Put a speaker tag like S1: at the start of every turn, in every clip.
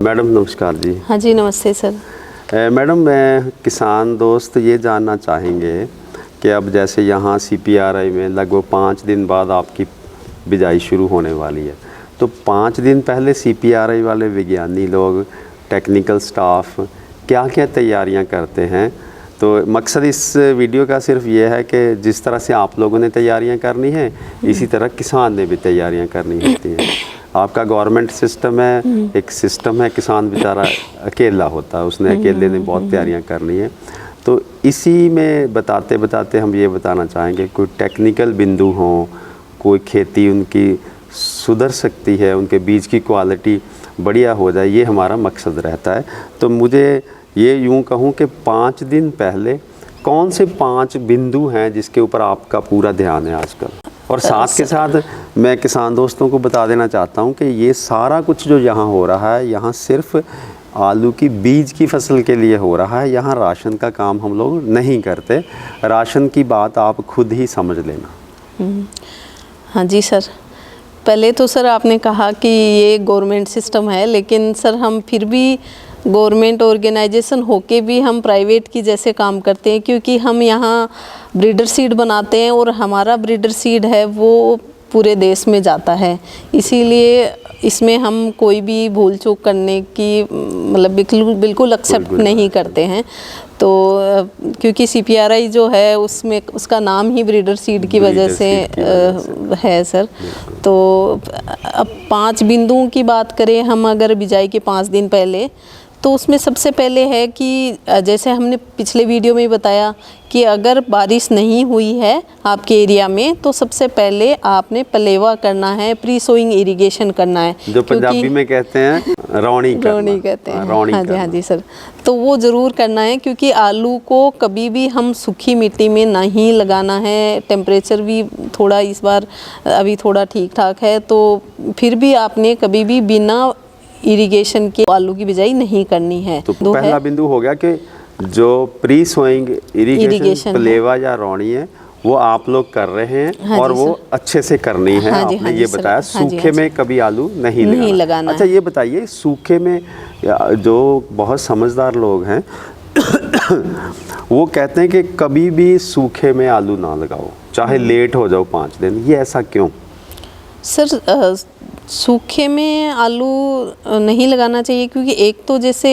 S1: Madam नमस्कार जी।
S2: हाँ जी, नमस्ते सर।
S1: मैडम मैं किसान दोस्त ये जानना चाहेंगे कि अब जैसे यहाँ CPRI में लगभग 5 दिन बाद आपकी बिजाई शुरू होने वाली है, तो 5 दिन पहले CPRI वाले विज्ञानी लोग, टेक्निकल स्टाफ क्या क्या तैयारियाँ करते हैं? तो मकसद इस वीडियो का सिर्फ ये है कि जिस तरह से आप लोगों ने तैयारियाँ करनी है, इसी तरह किसान ने भी तैयारियाँ करनी होती हैं। आपका गवर्नमेंट सिस्टम है, एक सिस्टम है, किसान बेचारा अकेला होता है, उसने अकेले ने बहुत तैयारियां करनी है। तो इसी में बताते बताते हम ये बताना चाहेंगे कोई टेक्निकल बिंदु हों, कोई खेती उनकी सुधर सकती है, उनके बीज की क्वालिटी बढ़िया हो जाए, ये हमारा मकसद रहता है। तो मुझे ये यूँ कहूँ कि 5 दिन पहले कौन से 5 बिंदु हैं जिसके ऊपर आपका पूरा ध्यान है आजकल? और साथ के साथ मैं किसान दोस्तों को बता देना चाहता हूं कि ये सारा कुछ जो यहाँ हो रहा है, यहाँ सिर्फ आलू की बीज की फसल के लिए हो रहा है। यहाँ राशन का काम हम लोग नहीं करते। राशन की बात आप खुद ही समझ लेना।
S2: हाँ जी सर, पहले तो सर आपने कहा कि ये गवर्नमेंट सिस्टम है, लेकिन सर हम फिर भी गवर्नमेंट ऑर्गेनाइजेशन होके भी हम प्राइवेट की जैसे काम करते हैं, क्योंकि हम यहाँ ब्रीडर सीड बनाते हैं और हमारा ब्रीडर सीड है वो पूरे देश में जाता है। इसीलिए इसमें हम कोई भी भूल चूक करने की मतलब बिल्कुल एक्सेप्ट नहीं करते हैं। तो क्योंकि CPRI जो है उसमें उसका नाम ही ब्रीडर सीड की वजह से है सर। तो अब 5 बिंदुओं की बात करें हम अगर बिजाई के 5 दिन पहले, तो उसमें सबसे पहले है कि जैसे हमने पिछले वीडियो में बताया कि अगर बारिश नहीं हुई है आपके एरिया में, तो सबसे पहले आपने पलेवा करना है, प्री सोइंग इरिगेशन करना है,
S1: जो पंजाबी में कहते हैं रौनी
S2: कहते हैं। हाँ जी सर, तो वो ज़रूर करना है, क्योंकि आलू को कभी भी हम सूखी मिट्टी में नहीं लगाना है। टेम्परेचर भी थोड़ा इस बार अभी थोड़ा ठीक ठाक है, तो फिर भी आपने कभी भी बिना इरिगेशन के आलू की बिजाई नहीं करनी है।
S1: तो पहला बिंदु हो गया कि जो प्री सोइंग इरिगेशन पलेवा या रौनी है वो आप लोग कर रहे हैं। हाँ, और वो अच्छे से करनी है। हाँ, आपने ये बताया सूखे में कभी आलू नहीं लगाना। अच्छा ये बताइए, सूखे में जो बहुत समझदार लोग हैं वो कहते हैं कि कभी भी सूखे में आलू ना लगाओ, चाहे लेट हो जाओ 5 दिन। ये ऐसा क्यों?
S2: सर सूखे में आलू नहीं लगाना चाहिए, क्योंकि एक तो जैसे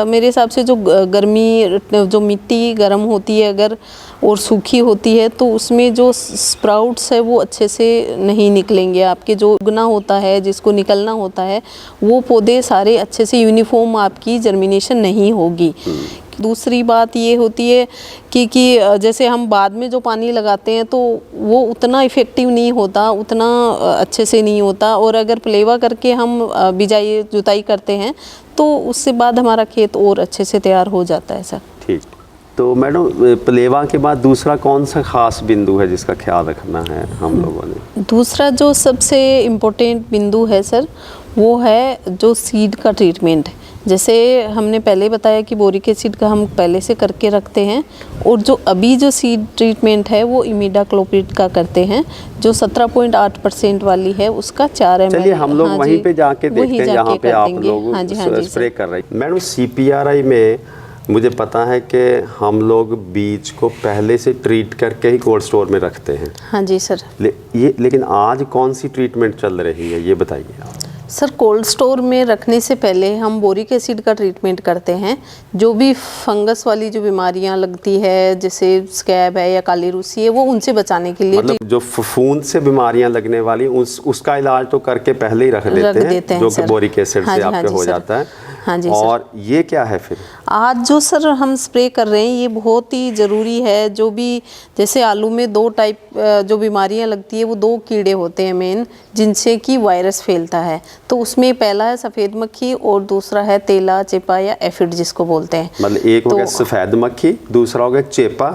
S2: मेरे हिसाब से जो गर्मी जो मिट्टी गर्म होती है अगर और सूखी होती है, तो उसमें जो स्प्राउट्स है वो अच्छे से नहीं निकलेंगे। आपके जो उगना होता है, जिसको निकलना होता है, वो पौधे सारे अच्छे से यूनिफॉर्म आपकी जर्मिनेशन नहीं होगी। दूसरी बात ये होती है कि जैसे हम बाद में जो पानी लगाते हैं तो वो उतना इफ़ेक्टिव नहीं होता, उतना अच्छे से नहीं होता। और अगर पलेवा करके हम बिजाई जुताई करते हैं तो उससे बाद हमारा खेत और अच्छे से तैयार हो जाता है सर। ठीक।
S1: तो मैडम पलेवा के बाद दूसरा कौन सा खास बिंदु है जिसका ख्याल रखना है हम लोगों ने?
S2: दूसरा जो सबसे इम्पोर्टेंट बिंदु है सर, वो है जो सीड का ट्रीटमेंट। जैसे हमने पहले बताया कि बोरिक एसिड का हम पहले से करके रखते हैं, और जो अभी जो सीड ट्रीटमेंट है वो इमिडाक्लोप्रिड का करते हैं, जो 17.8% वाली है, उसका 4 ml।
S1: चलिए हम लोग वहीं पे जाके देखते हैं जहाँ पे आप लोग स्प्रे कर रहे हैं। मैडम CPRI में मुझे पता है कि हम लोग बीज को पहले से ट्रीट करके ही कोल्ड स्टोर में रखते हैं।
S2: हाँ जी सर।
S1: लेकिन आज कौन सी ट्रीटमेंट चल रही है, ये बताइए आप।
S2: सर कोल्ड स्टोर में रखने से पहले हम बोरिक एसिड का ट्रीटमेंट करते हैं। जो भी फंगस वाली जो बीमारियां लगती है, जैसे स्कैब है या काली रूसी है, वो उनसे बचाने के लिए, मतलब
S1: जो फफूंद से बीमारियां लगने वाली उसका इलाज तो करके पहले ही रख देते हैं जो कि बोरिक एसिड से आपके हो जाता है।
S2: हाँ जी
S1: और
S2: सर।
S1: ये क्या है फिर?
S2: आज जो सर हम स्प्रे कर रहे हैं ये बहुत ही ज़रूरी है। जो भी जैसे आलू में 2 टाइप जो बीमारियां लगती है, वो 2 कीड़े होते हैं मेन, जिनसे कि वायरस फैलता है। तो उसमें पहला है सफ़ेद मक्खी और दूसरा है तेला चेपा या एफिड जिसको बोलते हैं।
S1: मतलब एक हो गया सफ़ेद मक्खी, दूसरा हो गया चेपा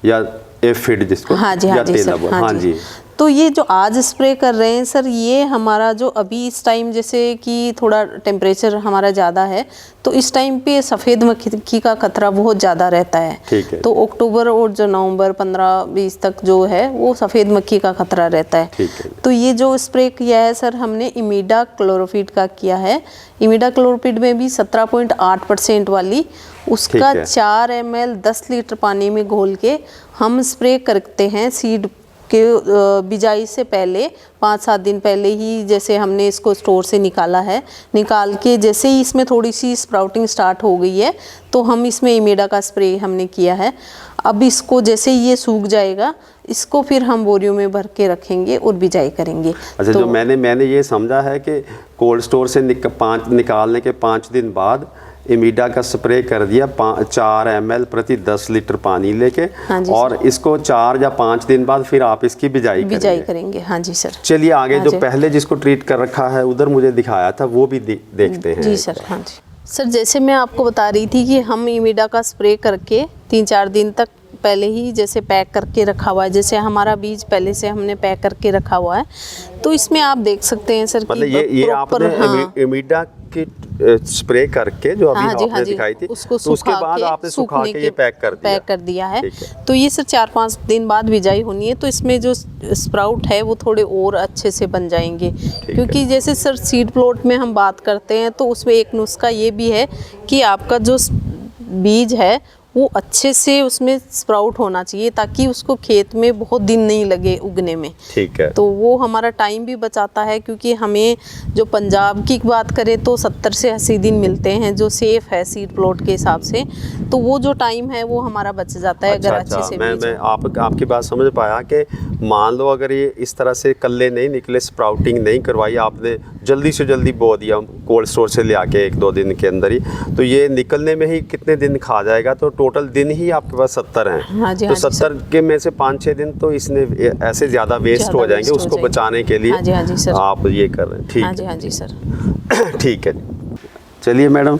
S1: या एफिड जिसको,
S2: हाँ जी, हाँ जी सर, हाँ जी। तो ये जो आज स्प्रे कर रहे हैं सर, ये हमारा जो अभी इस टाइम जैसे कि थोड़ा टेम्परेचर हमारा ज़्यादा है, तो इस टाइम पे सफ़ेद मक्खी का खतरा बहुत ज़्यादा रहता है।
S1: ठीक है।
S2: तो अक्टूबर और जो नवंबर 15-20 तक जो है वो सफ़ेद मक्खी का खतरा रहता है।
S1: ठीक है।
S2: तो ये जो स्प्रे किया है सर हमने इमीडा क्लोरोफिड का किया है। इमीडा क्लोरोफिड में भी 17.8% वाली, उसका 4 ml 10 लीटर पानी में घोल के हम स्प्रे करते हैं सीड के बिजाई से पहले, 5-7 दिन पहले ही जैसे हमने इसको स्टोर से निकाला है। निकाल के जैसे ही इसमें थोड़ी सी स्प्राउटिंग स्टार्ट हो गई है तो हम इसमें इमीडा का स्प्रे हमने किया है। अब इसको जैसे ही ये सूख जाएगा, इसको फिर हम बोरियों में भर के रखेंगे और बिजाई करेंगे।
S1: अच्छा, तो जो मैंने ये समझा है कि कोल्ड स्टोर से निकालने के 5 दिन बाद इमीडा का स्प्रे कर दिया 4 ml प्रति 10 लीटर पानी लेके,
S2: हाँ
S1: और इसको 4 या 5 दिन बाद फिर आप इसकी बिजाई
S2: करेंगे। हाँ जी सर।
S1: चलिए आगे जो पहले जिसको ट्रीट कर रखा है उधर मुझे दिखाया था वो भी देखते हैं।
S2: जी सर। हाँ जी सर, जैसे मैं आपको बता रही थी कि हम इमीडा का स्प्रे करके 3-4 दिन तक पहले ही जैसे पैक करके रखा हुआ है, जैसे हमारा बीज पहले से हमने पैक करके रखा हुआ है। तो इसमें आप देख सकते हैं सर,
S1: मतलब ये आपने इमीडा की स्प्रे करके जो अभी आपने दिखाई थी,
S2: उसको
S1: तो उसके बाद आपने सुखा के ये पैक कर दिया
S2: है। तो ये सर 4-5 दिन बाद बिजाई होनी है, तो इसमें जो स्प्राउट है वो थोड़े और अच्छे से बन जाएंगे। क्योंकि जैसे सर सीड प्लॉट में हम बात करते हैं तो उसमें एक नुस्खा ये भी है कि आपका जो बीज है वो अच्छे से उसमें स्प्राउट होना चाहिए, ताकि उसको खेत में बहुत दिन नहीं लगे उगने में।
S1: ठीक है।
S2: तो वो हमारा टाइम भी बचाता है, क्योंकि हमें जो पंजाब की बात करें तो 70 से 80 दिन मिलते हैं जो सेफ है सीड प्लॉट के हिसाब से। तो वो जो टाइम है वो हमारा बच जाता है। अगर अच्छे से
S1: मैं आपकी बात समझ पाया कि मान लो अगर ये इस तरह से कल्ले नहीं निकले, स्प्राउटिंग नहीं करवाई आपने, जल्दी से जल्दी बो दिया कोल्ड स्टोर से ले आके 1-2 दिन के अंदर ही, तो ये निकलने में ही कितने दिन खा जाएगा? तो टोटल दिन ही आपके पास 70 हैं।
S2: हाँ जी,
S1: तो
S2: हाँ
S1: 70 के में से 5-6 दिन तो इसने ऐसे ज़्यादा वेस्ट हो जाएंगे, उसको बचाने के लिए आप ये कर रहे हैं। ठीक है।
S2: हाँ जी सर।
S1: ठीक है। चलिए मैडम,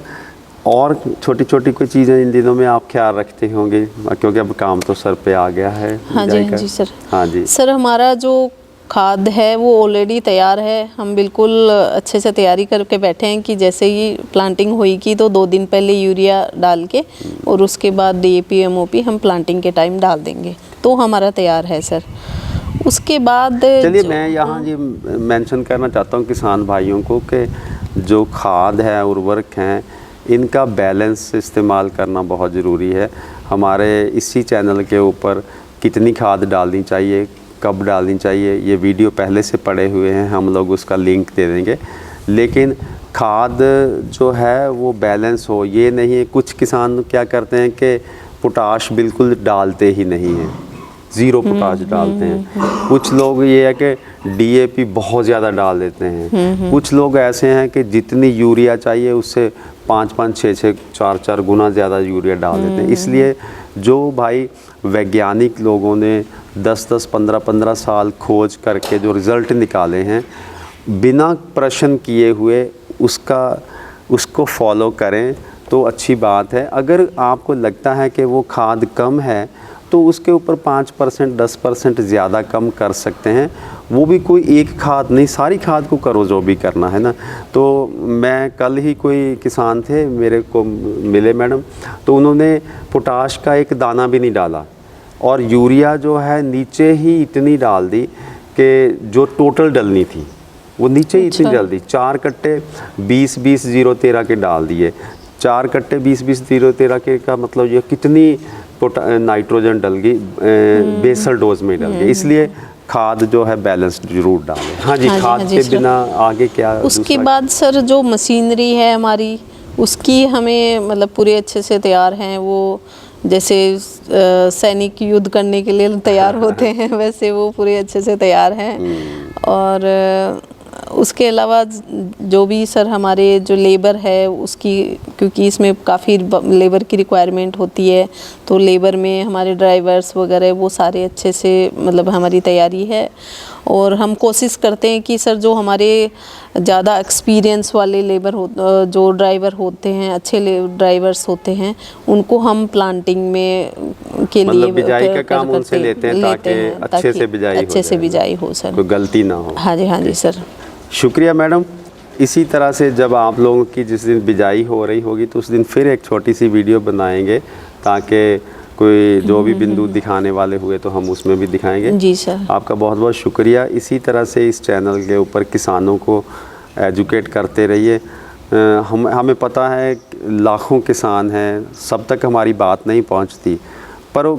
S1: और छोटी छोटी कोई चीज़ें इन दिनों में आप ख्याल रखते होंगे, क्योंकि अब काम तो सर पे आ गया है।
S2: हाँ जी सर।
S1: हाँ जी
S2: सर, हमारा जो खाद है वो ऑलरेडी तैयार है। हम बिल्कुल अच्छे से तैयारी करके बैठे हैं कि जैसे ही प्लांटिंग होगी तो 2 दिन पहले यूरिया डाल के और उसके बाद DAP MOP हम प्लांटिंग के टाइम डाल देंगे, तो हमारा तैयार है सर। उसके बाद
S1: चलिए मैं यहाँ ये मेंशन करना चाहता हूँ किसान भाइयों को कि जो खाद है, उर्वरक हैं, इनका बैलेंस इस्तेमाल करना बहुत ज़रूरी है। हमारे इसी चैनल के ऊपर कितनी खाद डालनी चाहिए, कब डालनी चाहिए, ये वीडियो पहले से पड़े हुए हैं, हम लोग उसका लिंक दे देंगे। लेकिन खाद जो है वो बैलेंस हो, ये नहीं है कुछ किसान क्या करते हैं कि पोटाश बिल्कुल डालते ही नहीं हैं, 0 पोटाश डालते हैं। कुछ लोग ये है कि DAP बहुत ज़्यादा डाल देते हैं। कुछ लोग ऐसे हैं कि जितनी यूरिया चाहिए उससे 5-5, 6-6, 4-4 गुना ज़्यादा यूरिया डाल देते हैं। इसलिए जो भाई वैज्ञानिक लोगों ने 10-10, 15-15 साल खोज करके जो रिज़ल्ट निकाले हैं, बिना प्रश्न किए हुए उसको फॉलो करें तो अच्छी बात है। अगर आपको लगता है कि वो खाद कम है तो उसके ऊपर 5%, 10% ज़्यादा कम कर सकते हैं। वो भी कोई एक खाद नहीं, सारी खाद को करो जो भी करना है ना। तो मैं कल ही कोई किसान थे मेरे को मिले मैडम, तो उन्होंने पोटाश का एक दाना भी नहीं डाला और यूरिया जो है नीचे ही इतनी डाल दी कि जो टोटल डलनी थी वो नीचे ही इतनी डाल दी। 4 कट्टे 20-20-0-13 के डाल दिए। 4 कट्टे 20-20-0-13 के का मतलब ये कितनी नाइट्रोजन डल गई, बेसल डोज में डल गई। इसलिए खाद जो है बैलेंस जरूर डालें। हाँ जी, खाद के बिना आगे क्या?
S2: उसके बाद सर जो मशीनरी है हमारी, उसकी हमें मतलब पूरे अच्छे से तैयार हैं। वो जैसे सैनिक युद्ध करने के लिए तैयार होते हैं वैसे वो पूरे अच्छे से तैयार हैं। और उसके अलावा जो भी सर हमारे जो लेबर है उसकी, क्योंकि इसमें काफ़ी लेबर की रिक्वायरमेंट होती है, तो लेबर में हमारे ड्राइवर्स वगैरह वो सारे अच्छे से मतलब हमारी तैयारी है। और हम कोशिश करते हैं कि सर जो हमारे ज़्यादा एक्सपीरियंस वाले लेबर हो, जो ड्राइवर होते हैं, अच्छे ड्राइवर्स होते हैं, उनको हम प्लांटिंग में के लिए
S1: मतलब बिजाई का काम उनसे लेते हैं ताकि अच्छे से बिजाई
S2: अच्छे से बिजाई हो सर,
S1: कोई गलती ना हो।
S2: हाँ जी सर।
S1: शुक्रिया मैडम। इसी तरह से जब आप लोगों की जिस दिन बिजाई हो रही होगी तो उस दिन फिर एक छोटी सी वीडियो बनाएंगे, ताकि कोई जो भी बिंदु दिखाने वाले हुए तो हम उसमें भी दिखाएंगे।
S2: जी सर।
S1: आपका बहुत बहुत शुक्रिया। इसी तरह से इस चैनल के ऊपर किसानों को एजुकेट करते रहिए। हमें पता है लाखों किसान हैं, सब तक हमारी बात नहीं पहुंचती, पर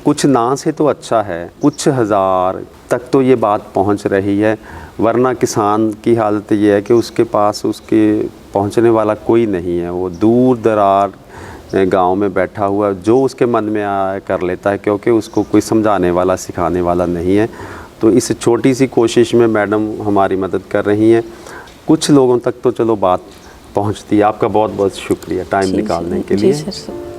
S1: कुछ ना से तो अच्छा है, कुछ हज़ार तक तो ये बात पहुंच रही है। वरना किसान की हालत ये है कि उसके पास उसके पहुंचने वाला कोई नहीं है, वो दूर दरार गांव में बैठा हुआ जो उसके मन में आया कर लेता है, क्योंकि उसको कोई समझाने वाला सिखाने वाला नहीं है। तो इस छोटी सी कोशिश में मैडम हमारी मदद कर रही हैं। कुछ लोगों तक तो चलो बात पहुंचती है। आपका बहुत बहुत शुक्रिया टाइम निकालने के लिए।
S2: जी सर।